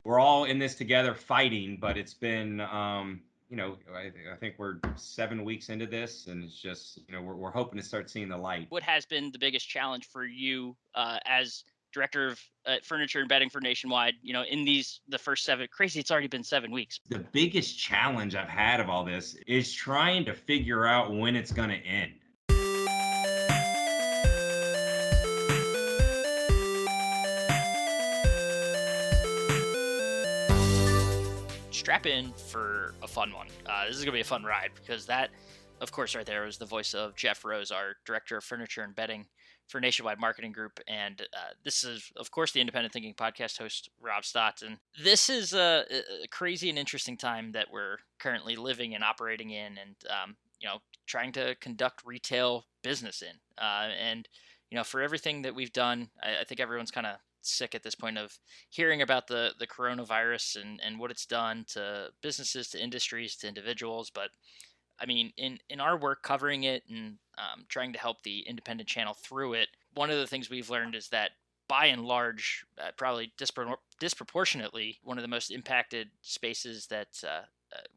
we're all in this together fighting, but it's been, I think we're 7 weeks into this, and it's just, we're hoping to start seeing the light. What has been the biggest challenge for you as director of furniture and bedding for Nationwide? In the first seven, crazy, it's already been 7 weeks. The biggest challenge I've had of all this is trying to figure out when it's going to end. Strap in for a fun one. This is gonna be a fun ride because that, of course, right there was the voice of Jeff Rose, our director of furniture and bedding for Nationwide Marketing Group, and this is, of course, the Independent Thinking podcast host Rob Stotts. And this is a crazy and interesting time that we're currently living and operating in, and trying to conduct retail business in. And for everything that we've done, I think everyone's kind of sick at this point of hearing about the coronavirus and what it's done to businesses, to industries, to individuals. But I mean, in our work covering it and trying to help the independent channel through it, one of the things we've learned is that by and large, probably disproportionately, one of the most impacted spaces that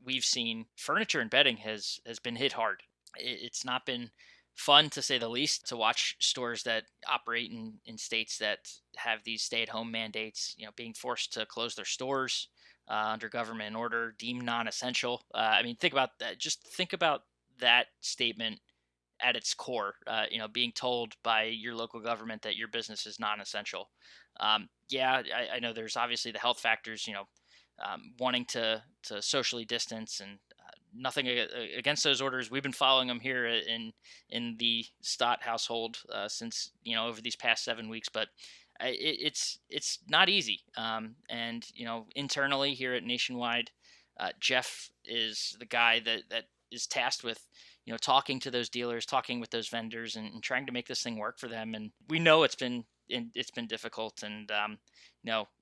we've seen, furniture and bedding, has been hit hard. It's not been fun, to say the least, to watch stores that operate in states that have these stay-at-home mandates, being forced to close their stores under government order, deemed non-essential. I mean, think about that. Just think about that statement at its core. Being told by your local government that your business is non-essential. I know there's obviously the health factors. Wanting to socially distance, and nothing against those orders. We've been following them here in the Stott household since over these past 7 weeks, but it's not easy. And internally here at Nationwide, Jeff is the guy that is tasked with talking to those dealers, talking with those vendors, and trying to make this thing work for them. And we know it's been difficult, and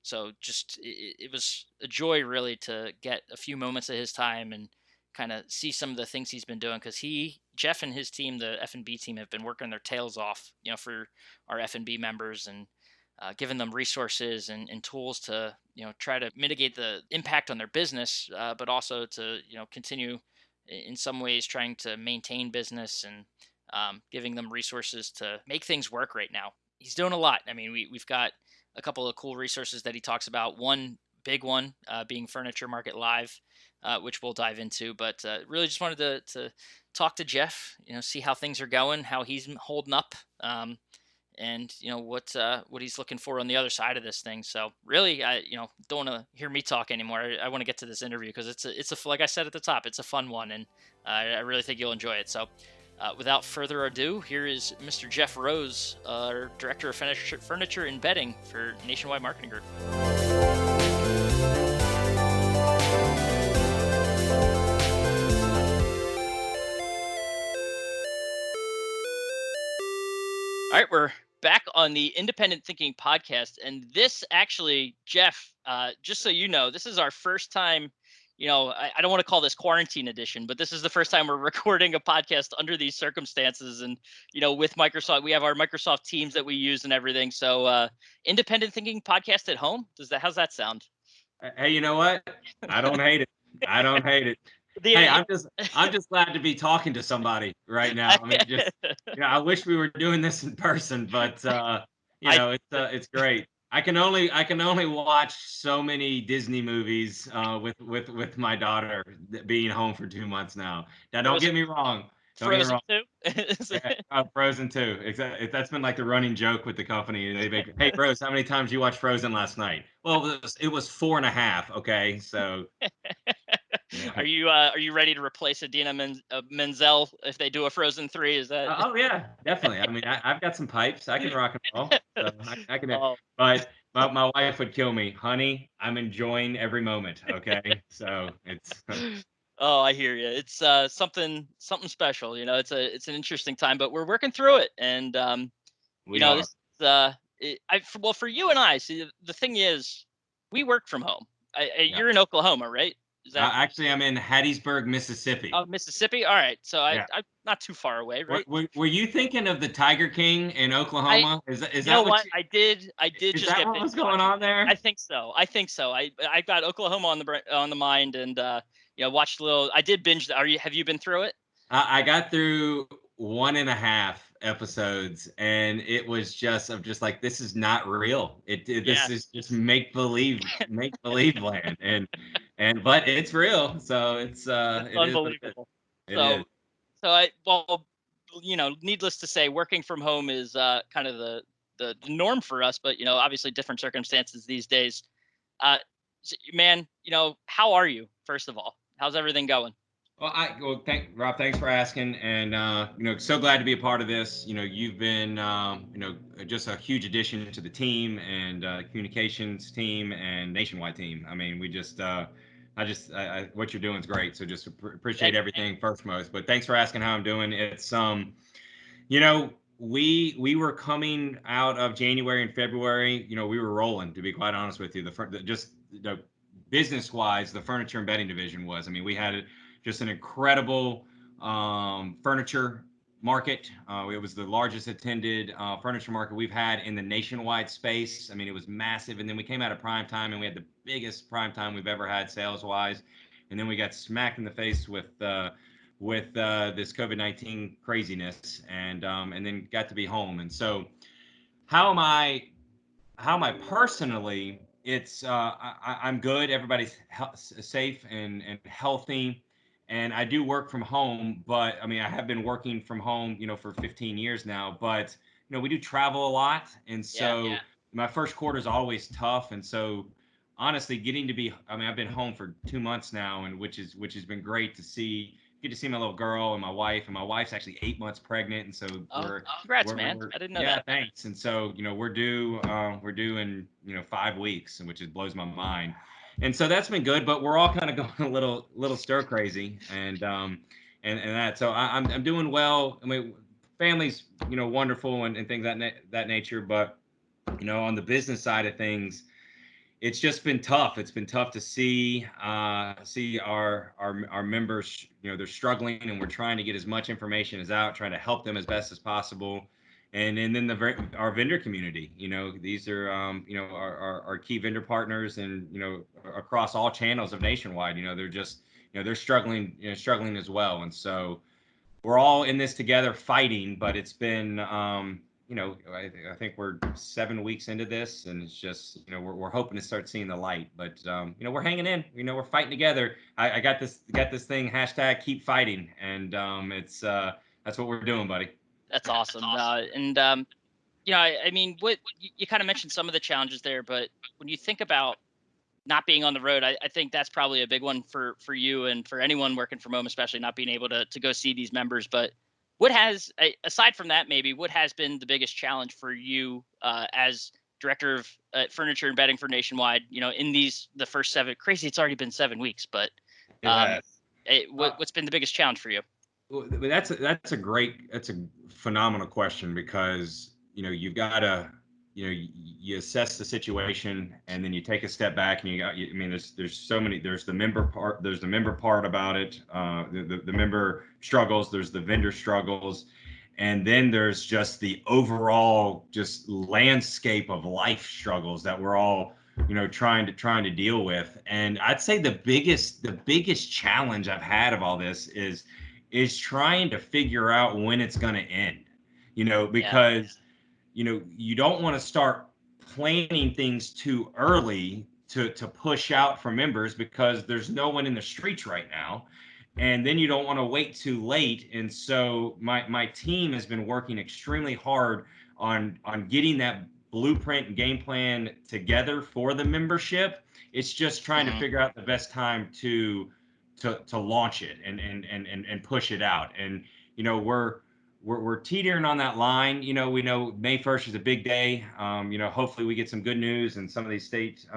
so just it was a joy really to get a few moments of his time and kind of see some of the things he's been doing, because Jeff and his team, the F&B team, have been working their tails off, for our F&B members, and giving them resources and tools to try to mitigate the impact on their business, but also to continue in some ways trying to maintain business, and giving them resources to make things work right now. He's doing a lot. I mean, we've got a couple of cool resources that he talks about. One big one being Furniture Market Live, which we'll dive into. But really just wanted to talk to Jeff, see how things are going, how he's holding up, and what he's looking for on the other side of this thing. So really, I don't want to hear me talk anymore. I want to get to this interview because it's like I said at the top, it's a fun one, and I really think you'll enjoy it. So without further ado, here is Mr. Jeff Rose, our Director of Furniture and Bedding for Nationwide Marketing Group. All right, we're back on the Independent Thinking podcast, and this actually, Jeff, just so you know, this is our first time. I don't want to call this quarantine edition, but this is the first time we're recording a podcast under these circumstances, and with Microsoft, we have our Microsoft Teams that we use and everything. So, Independent Thinking podcast at home. How's that sound? Hey, you know what? I don't hate it. I don't hate it. Hey, I'm just glad to be talking to somebody right now. I mean, I wish we were doing this in person, but it's great. I can only watch so many Disney movies with my daughter being home for 2 months now. Now, don't get me wrong. Frozen 2? Frozen 2. Exactly. That's been like the running joke with the company. They make, hey, Rose, how many times you watched Frozen last night? Well, it was 4.5. Okay, so. Yeah. Are you ready to replace Idina Menzel if they do a Frozen 3? Is that? Oh yeah, definitely. I mean, I've got some pipes. I can rock and roll. So I can. Oh. But my wife would kill me, honey. I'm enjoying every moment. Okay, so it's. Oh, I hear you. It's something special. It's an interesting time, but we're working through it, and this well, for you and I. See, the thing is, we work from home. You're in Oklahoma, right? Is that Actually, I'm in Hattiesburg, Mississippi. Mississippi? All right, so Yeah. I'm not too far away, Were, right? were, were you thinking of the Tiger King in I Oklahoma? Is You know that what what? you, I did is just that get what binge was going watching. on I there? think so. I think so. I got Oklahoma on the mind, and watched a little. I did binge. Have you been through it? I got through 1.5 episodes, and it was just I'm just like, this is not real. This Yeah, is just make believe land, and but it's real. So it's it is what it is. unbelievable. It is. So needless to say, working from home is kind of the norm for us, but obviously different circumstances these days. Uh, Man, how are you? First of all, how's everything going? Well, thank Rob. Thanks for asking, and so glad to be a part of this. You've been just a huge addition to the team and communications team and nationwide team. I mean, we just what you're doing is great. So just appreciate Thank you. everything first most. But thanks for asking how I'm doing. It's you know, we were coming out of January and February. We were rolling. To be quite honest with you, just the business wise, the furniture and bedding division was. I mean, we had just an incredible furniture market. It was the largest attended furniture market we've had in the nationwide space. I mean, it was massive. And then we came out of prime time, and we had the biggest prime time we've ever had sales wise. And then we got smacked in the face with this COVID-19 craziness, and then got to be home. And so, how am I? How am I personally? I'm good. Everybody's safe and healthy, and I do work from home. But I mean, I have been working from home, for 15 years now. But we do travel a lot, and Yeah. so my first quarter is always tough. And so, honestly, getting to be, I mean, I've been home for 2 months now, and which has been great to see. Get to see my little girl and my wife, and my wife's actually 8 months pregnant, and so Oh, congrats, man! we're I didn't know yeah, that. thanks. And so, we're due in 5 weeks, and which is blows my mind. And so that's been good, but we're all kind of going a little stir crazy, and that. So I'm doing well. I mean, family's wonderful and things that nature, but on the business side of things, it's just been tough. It's been tough to see our members. They're struggling, and we're trying to get as much information as out, trying to help them as best as possible. And then our vendor community. These are our key vendor partners, and across all channels of Nationwide. They're just they're struggling as well. And so we're all in this together fighting, but it's been I think we're 7 weeks into this, and it's just we're hoping to start seeing the light. But we're hanging in. We're fighting together. I got this thing hashtag keep fighting, and it's that's what we're doing, buddy. That's awesome. And I mean, what you kind of mentioned some of the challenges there, but when you think about not being on the road, I think that's probably a big one for you and for anyone working from home, especially not being able to go see these members. But aside from that, maybe what has been the biggest challenge for you as director of furniture and bedding for Nationwide? In the first seven, crazy, it's already been 7 weeks, but It um, has. what's been the biggest challenge for you? Well, that's a phenomenal question, because you've got to you assess the situation, and then you take a step back, and I mean, there's so many. There's the member part about it, the member struggles, there's the vendor struggles, and then there's just the overall just landscape of life struggles that we're all trying to deal with. And I'd say the biggest challenge I've had of all this is trying to figure out when it's going to end, Yeah. because you don't want to start planning things too early to push out for members, because there's no one in the streets right now, and then you don't want to wait too late. And so my team has been working extremely hard on getting that blueprint and game plan together for the membership. It's just trying to Hmm. figure out the best time to launch it and push it out. And we're teetering on that line. We know May 1st is a big day. Hopefully we get some good news, and some of these states,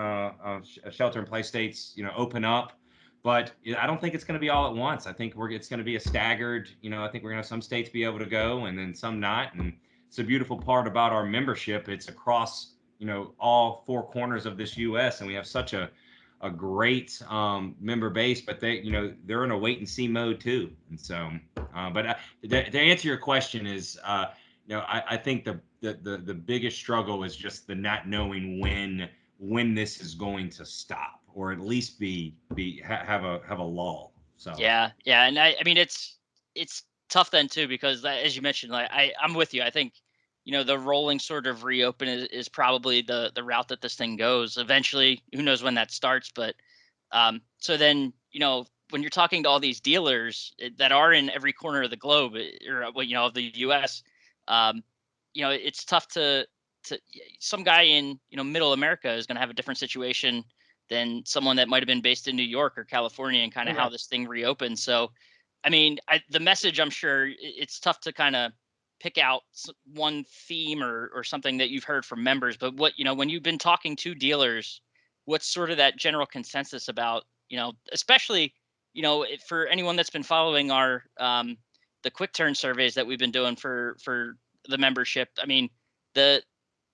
shelter-in-place states, open up. But I don't think it's going to be all at once. I think it's going to be a staggered. I think we're going to have some states be able to go, and then some not. And it's a beautiful part about our membership. It's across all four corners of this U.S., and we have such a a great member base, but they're in a wait and see mode too. And so, but to answer your question is, I think the biggest struggle is just the not knowing when this is going to stop, or at least have a lull. So Yeah, and I mean it's tough then too, because as you mentioned, like I'm with you. I think the rolling sort of reopen is probably the route that this thing goes eventually. Who knows when that starts? But so then when you're talking to all these dealers that are in every corner of the globe, or of the U.S., um, it's tough to some guy in middle America is going to have a different situation than someone that might have been based in New York or California, and kind of how this thing reopens. So, I mean, the message, I'm sure it's tough to kind of pick out one theme or something that you've heard from members, but what, when you've been talking to dealers, what's sort of that general consensus about, especially, for anyone that's been following our, the quick turn surveys that we've been doing for the membership. I mean, the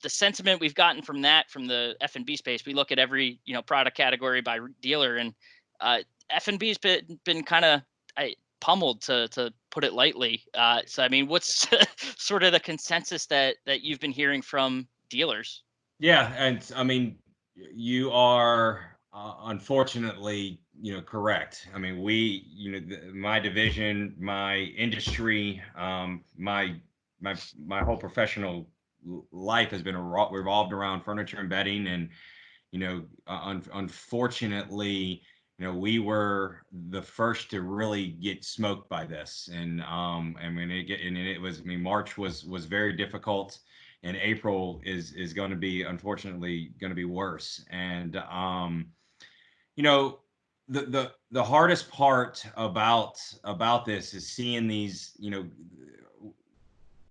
sentiment we've gotten from the F&B space, we look at every product category by dealer, and F&B's been kind of pummeled, to put it lightly. So I mean, what's sort of the consensus that you've been hearing from dealers? yeah, and I mean, you are unfortunately, correct. I mean, my division, my industry, my whole professional life has been revolved around furniture and bedding, and unfortunately, we were the first to really get smoked by this, and I mean, it was, I mean, March was very difficult, and April is going to be, unfortunately, going to be worse. And you know, the hardest part about this is seeing these,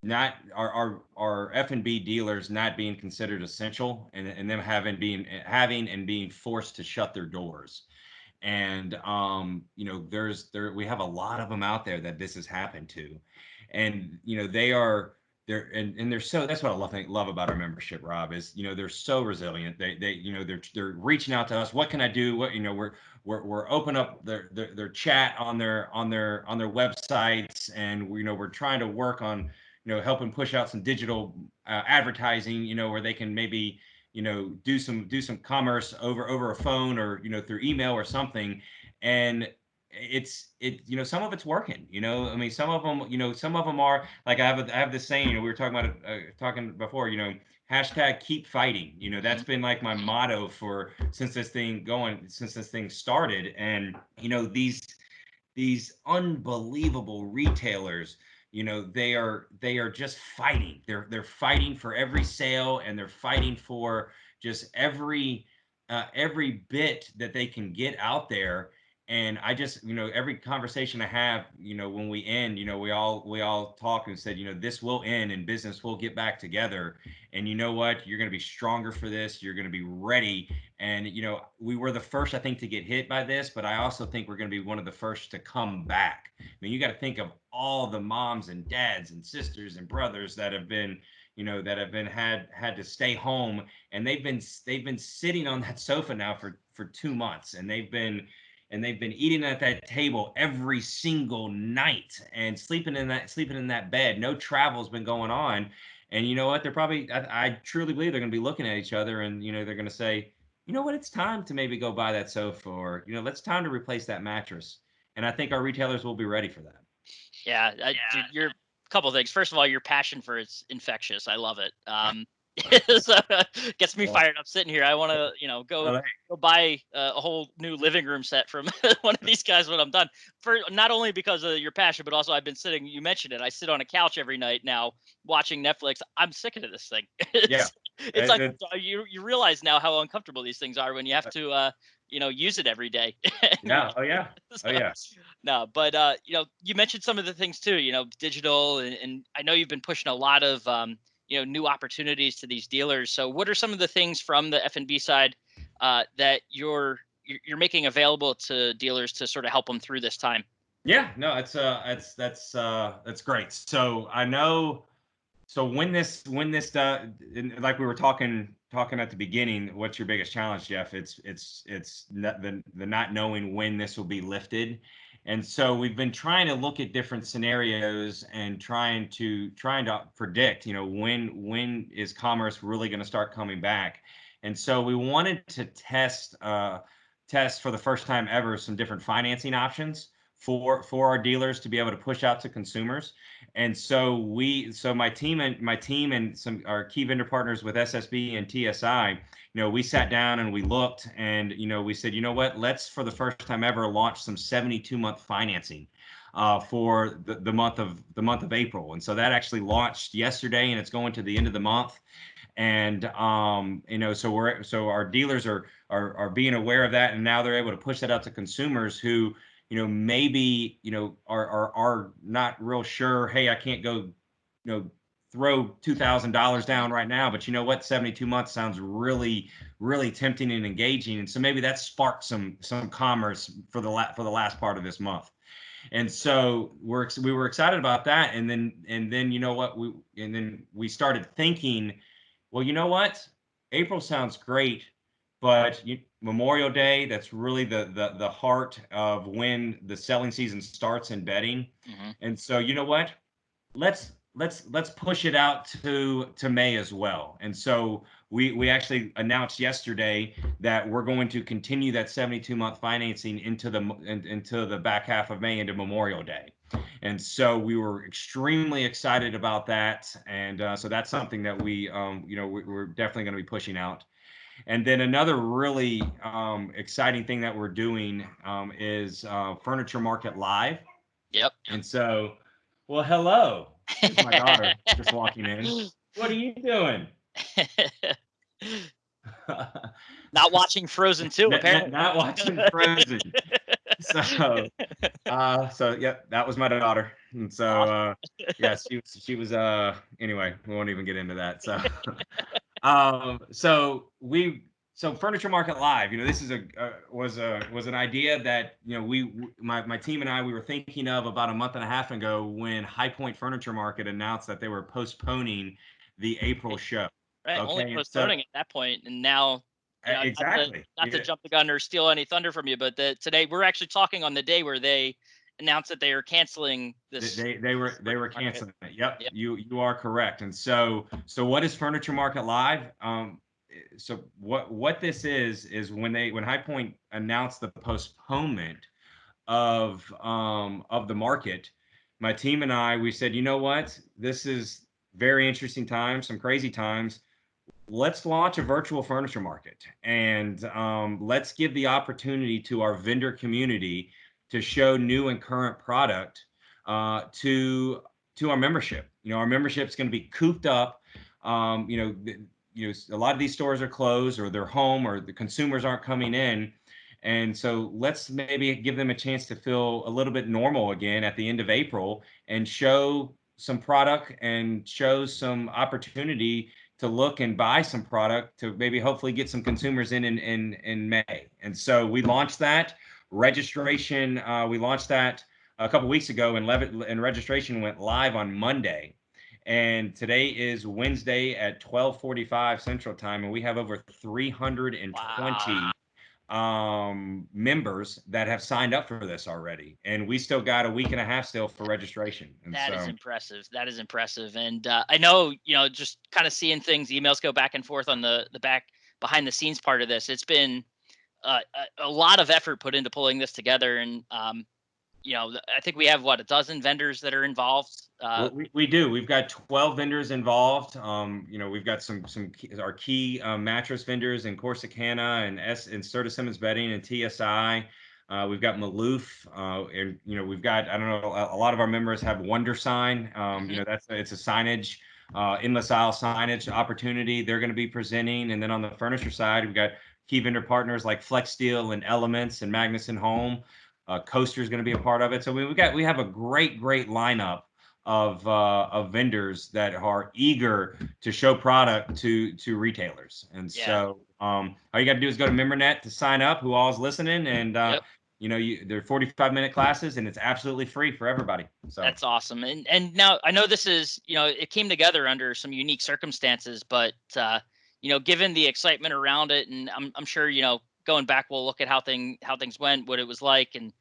not our F&B dealers not being considered essential, and them having and being forced to shut their doors. And we have a lot of them out there that this has happened to, and and they're so, that's what I love about our membership, Rob, is they're so resilient. They're reaching out to us. What can I do? What, we're open up their chat on their websites, and we're trying to work on helping push out some digital advertising, where they can maybe do some commerce over a phone, or through email or something. And some of it's working. I mean, some of them are like, I have this saying, we were talking about it, talking before, hashtag keep fighting. That's been like my motto since this thing started. And these unbelievable retailers, they are just fighting. They're fighting for every sale, and they're fighting for just every bit that they can get out there. And I just, every conversation I have, when we end, we all talk and said, this will end and business will get back together. And you know what? You're going to be stronger for this. You're going to be ready. And we were the first, I think, to get hit by this, but I also think we're going to be one of the first to come back. I mean, you got to think of all the moms and dads and sisters and brothers that have been, had to stay home, and they've been sitting on that sofa now for 2 months, and they've been eating at that table every single night, and sleeping in that bed. No travel's been going on. And you know what? They're probably, I truly believe they're going to be looking at each other, and they're going to say, you know what, it's time to maybe go buy that sofa, or let's time to replace that mattress. And I think our retailers will be ready for that. Yeah, dude, you're a couple things. First of all, your passion for it's infectious. I love it. So, gets me Well, fired up sitting here. I want to, well, go buy a whole new living room set from one of these guys when I'm done. For not only because of your passion, but also I've been sitting. You mentioned it. I sit on a couch every night now watching Netflix. I'm sick of this thing. yeah, It's like it, you realize now how uncomfortable these things are when you have to use it every day. And yeah, oh yeah, oh so, yeah. no, but you mentioned some of the things too, digital, and I know you've been pushing a lot of new opportunities to these dealers. So what are some of the things from the F&B side that you're making available to dealers to sort of help them through this time? Yeah, no, that's great. So I know So like we were talking at the beginning, what's your biggest challenge, Jeff? It's the not knowing when this will be lifted. And so we've been trying to look at different scenarios and trying to predict, when is commerce really going to start coming back. And so we wanted to test for the first time ever some different financing options for our dealers to be able to push out to consumers. And so my team and some our key vendor partners with SSB and TSI, we sat down and we looked, and we said, you know what, let's for the first time ever launch some 72-month financing for the month of April. And so that actually launched yesterday, and it's going to the end of the month. And so our dealers are being aware of that, and now they're able to push that out to consumers who maybe are not real sure. Hey, I can't go throw $2,000 down right now, but you know what, 72 months sounds really really tempting and engaging, and so maybe that sparked some commerce for the last part of this month. And so we were excited about that. And then we started thinking, well, you know what, April sounds great, but Memorial Day, that's really the heart of when the selling season starts in bedding. Mm-hmm. And so you know what, let's push it out to May as well. And so we actually announced yesterday that we're going to continue that 72-month financing into the back half of May, into Memorial Day. And so we were extremely excited about that. And so that's something that we're definitely going to be pushing out. And then another really exciting thing that we're doing is Furniture Market Live. Yep. And so, well, hello. There's my daughter just walking in. What are you doing? Not watching Frozen 2, apparently. Not watching Frozen. So yeah, that was my daughter. And so yeah, she was anyway, we won't even get into that. So so Furniture Market Live, this is was an idea that my team and I, we were thinking of about a month and a half ago, when High Point Furniture Market announced that they were postponing the April show. Right, Okay, only postponing at that point, and now exactly. Not to jump the gun or steal any thunder from you, but today we're actually talking on the day where they announced that they are canceling this. They were canceling it. Yep. You are correct. And so what is Furniture Market Live? So what this is when High Point announced the postponement of the market, my team and I, we said, you know what, this is very interesting times, some crazy times. Let's launch a virtual furniture market, and let's give the opportunity to our vendor community to show new and current product to our membership. Our membership is going to be cooped up. A lot of these stores are closed, or they're home, or the consumers aren't coming in. And so let's maybe give them a chance to feel a little bit normal again at the end of April, and show some product and show some opportunity to look and buy some product to maybe hopefully get some consumers in May. And so we launched that registration. We launched that a couple weeks ago, and registration went live on Monday. And today is Wednesday at 12:45 Central Time, and we have over 320 members that have signed up for this already, and we still got a week and a half still for registration. And that is impressive. That is impressive. And I know, just kind of seeing things, emails go back and forth on the behind the scenes part of this. It's been a lot of effort put into pulling this together, and I think we have a dozen vendors that are involved. We do. We've got 12 vendors involved. We've got our key mattress vendors in Corsicana and Serta Simmons Bedding and TSI. We've got Maloof, and we've got, I don't know, a lot of our members have Wonder Sign. It's a signage, endless aisle signage opportunity they're going to be presenting. And then on the furniture side, we've got key vendor partners like Flex Steel and Elements and Magnuson Home. Coaster is going to be a part of it. So we have a great lineup of vendors that are eager to show product to retailers. And so all you got to do is go to MemberNet to sign up, who all is listening, and they're 45-minute classes, and it's absolutely free for everybody. So that's awesome. And now I know this is, it came together under some unique circumstances, but given the excitement around it, and I'm sure, going back, we'll look at how things went, what it was like, and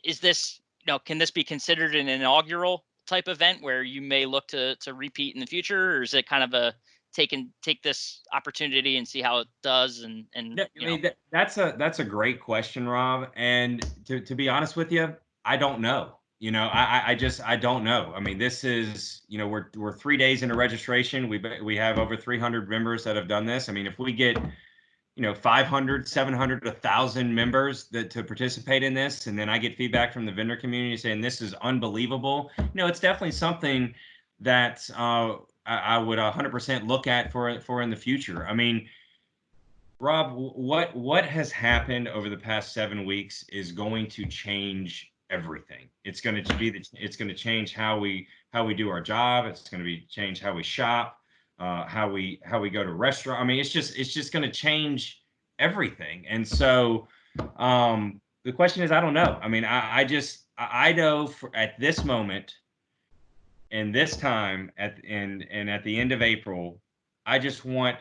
is this, can this be considered an inaugural type event where you may look to repeat in the future, or is it kind of a take this opportunity and see how it does, and yeah, that's a great question, Rob. And to be honest with you, I don't know. I don't know. I mean, this is, we're 3 days into registration. We have over 300 members that have done this. I mean, if we get 500, 700, 1,000 members to participate in this, and then I get feedback from the vendor community saying this is unbelievable, it's definitely something that I would 100% look at for in the future. I mean, Rob, what has happened over the past 7 weeks is going to change everything. It's going to change how we do our job. It's going to change how we shop, how we go to restaurant. I mean, it's just going to change everything. And so the question is, I don't know. I mean, I know at this moment and this time at the end of April, I just want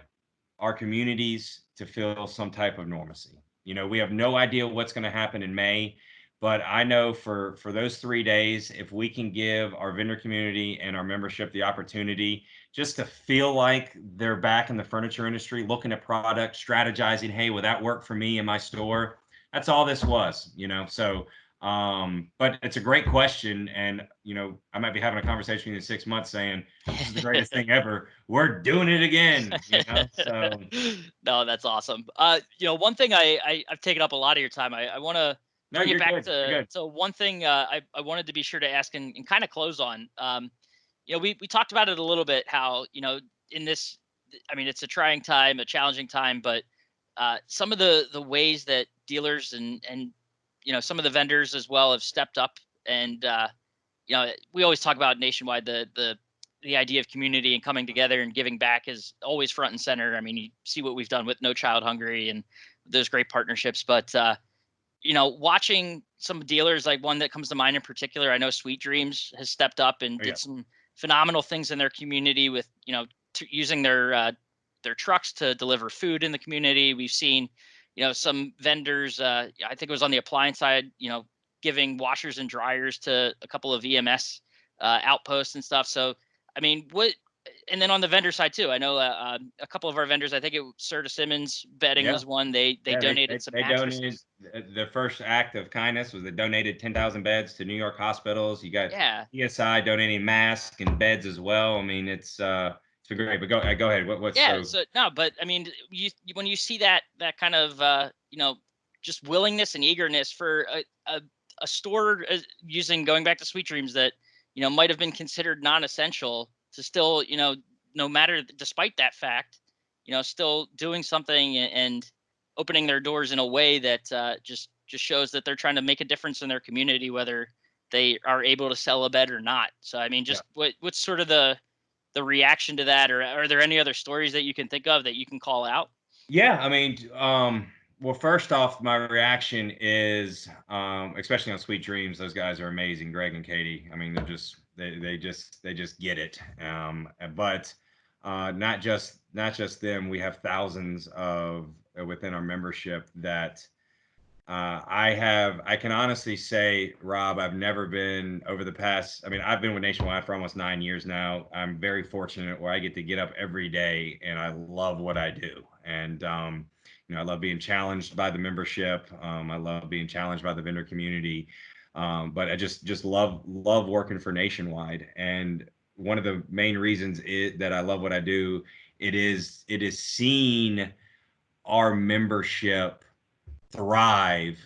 our communities to feel some type of normalcy. We have no idea what's going to happen in May, but I know for those 3 days, if we can give our vendor community and our membership the opportunity just to feel like they're back in the furniture industry, looking at products, strategizing, hey, will that work for me in my store? That's all this was, So, but it's a great question, and I might be having a conversation in 6 months saying this is the greatest thing ever. We're doing it again, So no, that's awesome. One thing I've taken up a lot of your time. I want to no, bring it you're back good. You're good. to one thing I wanted to be sure to ask and kind of close on. We talked about it a little bit, how in this, I mean, it's a trying time, a challenging time, but some of the ways that dealers and some of the vendors as well have stepped up, and we always talk about nationwide the idea of community and coming together and giving back is always front and center. I mean, you see what we've done with No Child Hungry and those great partnerships, but watching some dealers, like one that comes to mind in particular, I know Sweet Dreams has stepped up and did some phenomenal things in their community with, using their trucks to deliver food in the community. We've seen, some vendors, I think it was on the appliance side, giving washers and dryers to a couple of EMS outposts and stuff. So, I mean, and then on the vendor side too, I know a couple of our vendors. I think Serta Simmons Bedding was one. They donated some mattresses. Donated, the first act of kindness was they donated 10,000 beds to New York hospitals. You got ESI donating masks and beds as well. I mean, it's been great. But go ahead. What's so no, but I mean, when you see that kind of just willingness and eagerness for a store going back to Sweet Dreams that might have been considered non-essential, to still, no matter, despite that fact, still doing something and opening their doors in a way that just shows that they're trying to make a difference in their community, whether they are able to sell a bed or not. So, I mean, just what's sort of the reaction to that, or are there any other stories that you can think of that you can call out? Yeah, I mean, well, first off, my reaction is, especially on Sweet Dreams, those guys are amazing, Greg and Katie. I mean, they just get it. But not just them. We have thousands of within our membership that I can honestly say, Rob, I've never been over the past. I mean, I've been with Nationwide for almost 9 years now. I'm very fortunate where I get to get up every day, and I love what I do. And I love being challenged by the membership. I love being challenged by the vendor community. But I just love working for Nationwide. And one of the main reasons that I love what I do, it is seeing our membership thrive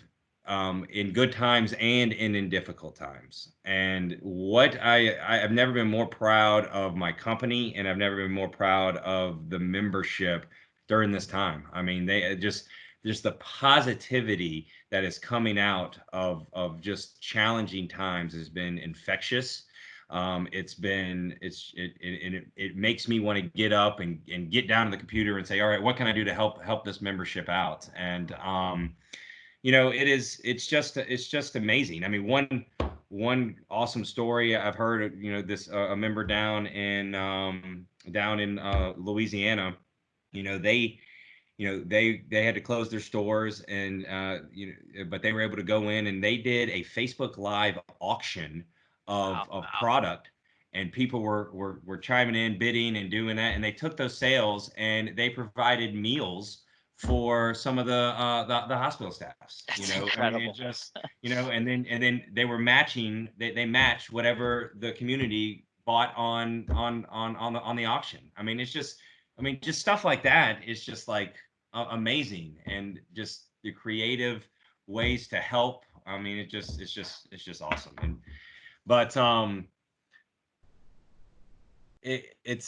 in good times and in difficult times. And what I've never been more proud of my company, and I've never been more proud of the membership during this time. I mean, they just the positivity that is coming out of just challenging times has been infectious. It makes me want to get up and get down to the computer and say, all right, what can I do to help this membership out? And it's just amazing. I mean, one awesome story I've heard, this a member down in Louisiana, they they had to close their stores, and but they were able to go in, and they did a Facebook Live auction Wow. of product, and people were chiming in, bidding, and doing that, and they took those sales and they provided meals for some of the hospital staffs. That's I mean, incredible. it just, and then they were matching, they matched whatever the community bought on the auction. I mean, just stuff like that is just like amazing, and just the creative ways to help. I mean, it's just awesome. But it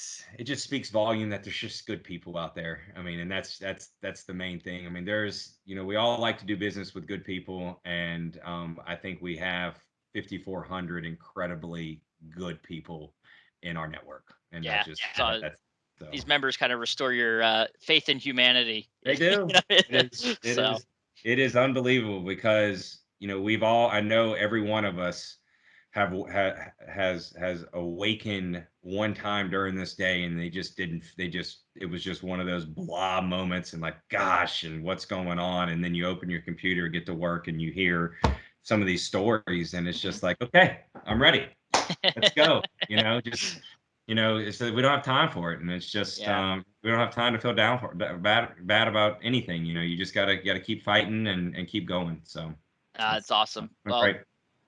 just speaks volume that there's just good people out there. I mean, and that's the main thing. I mean, we all like to do business with good people, and I think we have 5,400 incredibly good people in our network, and Yeah. that's so. These members kind of restore your faith in humanity. They do. So It is unbelievable, because I know every one of us has awakened one time during this day, and it was just one of those blah moments, and like, gosh, and what's going on, and then you open your computer, get to work, and you hear some of these stories, and it's just like, okay, I'm ready, let's go. It's we don't have time for it, and it's just we don't have time to feel down for bad about anything. You just gotta keep fighting and keep going. So it's awesome. Well, great.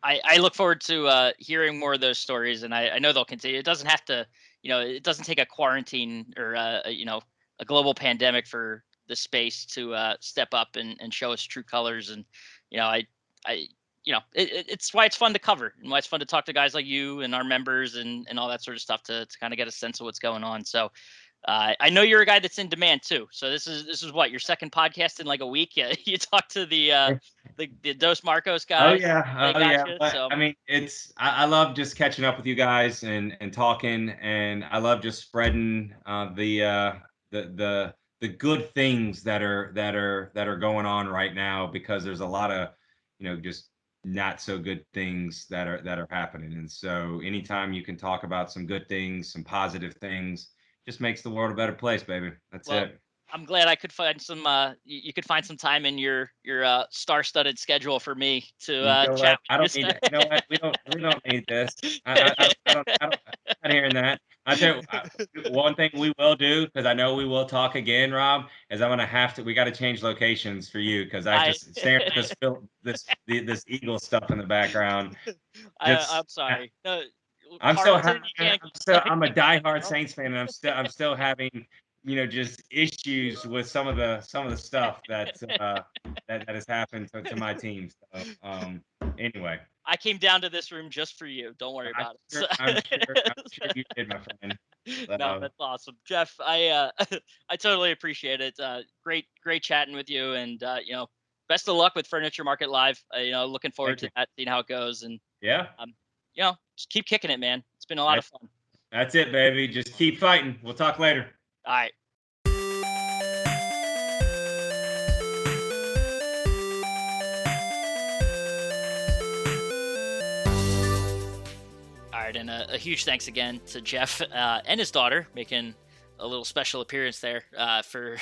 I look forward to hearing more of those stories, and I know they'll continue. It doesn't have to, it doesn't take a quarantine or a global pandemic for the space to step up and show us true colors. And I it's why it's fun to cover, and why it's fun to talk to guys like you and our members and all that sort of stuff to kind of get a sense of what's going on. So I know you're a guy that's in demand too. So this is what, your second podcast in like a week. Yeah, you talk to the Dos Marcos guys. Oh yeah. But, So I mean, I love just catching up with you guys and talking, and I love just spreading the good things that are going on right now, because there's a lot of just not so good things that are happening. And so anytime you can talk about some good things, some positive things, just makes the world a better place, baby. That's it. I'm glad I could find some. You could find some time in your star-studded schedule for me to chat. I don't need that. You know what? We don't need this. I'm not hearing that. I tell you, one thing we will do, because I know we will talk again, Rob, is I'm gonna we got to change locations for you, because I just staring at this Eagle stuff in the background. I'm sorry. I'm a diehard Saints fan, and I'm still having just issues with some of the stuff that has happened to my team. So anyway, I came down to this room just for you. Don't worry about it. I'm sure you did, my friend. No, that's awesome, Jeff. I I totally appreciate it. Great chatting with you, and best of luck with Furniture Market Live. Looking forward to that, seeing how it goes, and yeah, just keep kicking it, man. It's been a lot of fun. That's it, baby. Just keep fighting. We'll talk later. All right. All right, and a huge thanks again to Jeff and his daughter, making a little special appearance there for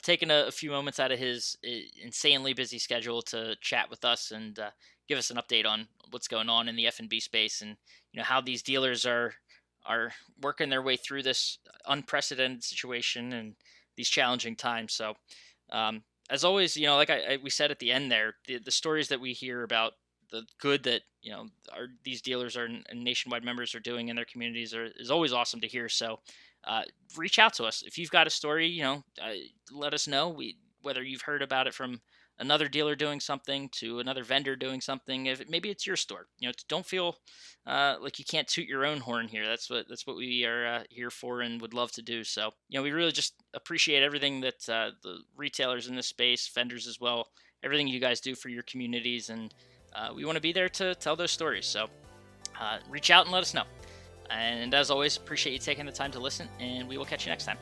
taking a few moments out of his insanely busy schedule to chat with us and give us an update on what's going on in the F&B space, and how these dealers are working their way through this unprecedented situation and these challenging times. So as always, like we said at the end there, the stories that we hear about the good that these dealers and nationwide members are doing in their communities is always awesome to hear. So reach out to us if you've got a story. Let us know. Whether you've heard about it from another dealer doing something to another vendor doing something. If maybe it's your store, don't feel like you can't toot your own horn here. That's what we are here for and would love to do. So we really just appreciate everything that the retailers in this space, vendors as well, everything you guys do for your communities, and we want to be there to tell those stories. So reach out and let us know. And as always, appreciate you taking the time to listen, and we will catch you next time.